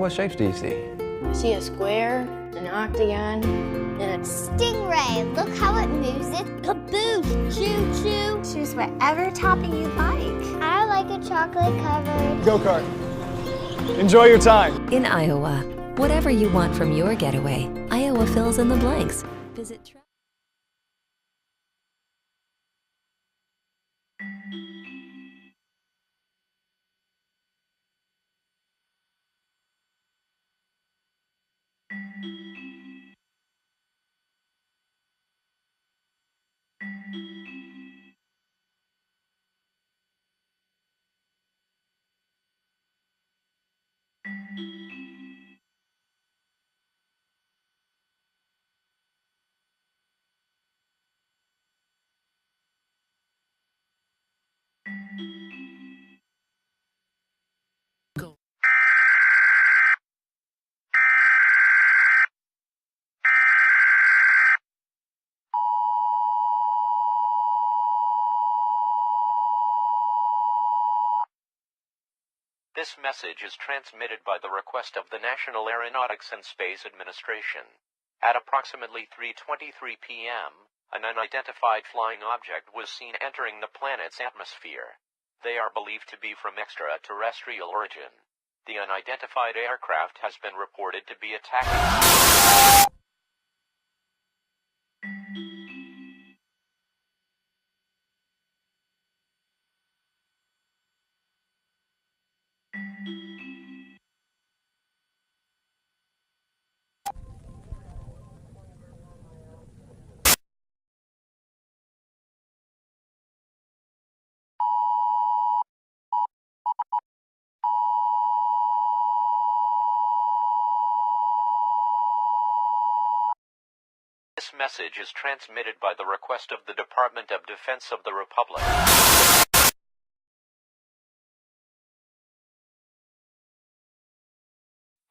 what shapes do you see? I see a square, an octagon, and a stingray. Look how it moves it. Caboose. Choo-choo. Choose whatever topping you like. I like a chocolate-covered Go-kart. Enjoy your time. In Iowa, whatever you want from your getaway, Iowa fills in the blanks. Visit This message is transmitted by the request of the National Aeronautics and Space Administration. At approximately 3:23 p.m., an unidentified flying object was seen entering the planet's atmosphere. They are believed to be from extraterrestrial origin. The unidentified aircraft has been reported to be attacking. This message is transmitted by the request of the Department of Defense of the Republic.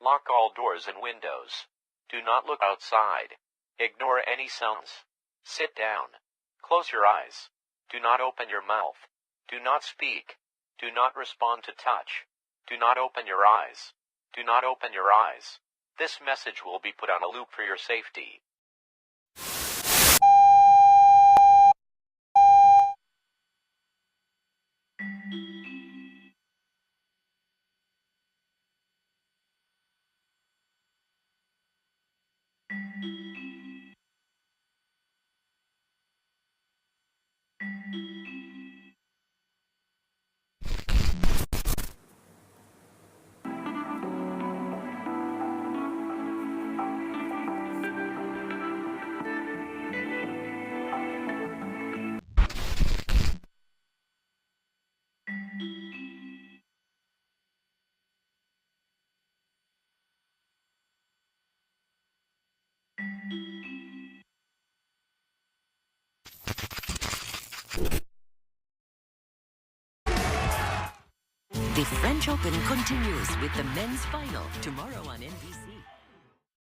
Lock all doors and windows. Do not look outside. Ignore any sounds. Sit down. Close your eyes. Do not open your mouth. Do not speak. Do not respond to touch. Do not open your eyes. Do not open your eyes. This message will be put on a loop for your safety. The French Open continues with the men's final tomorrow on NBC.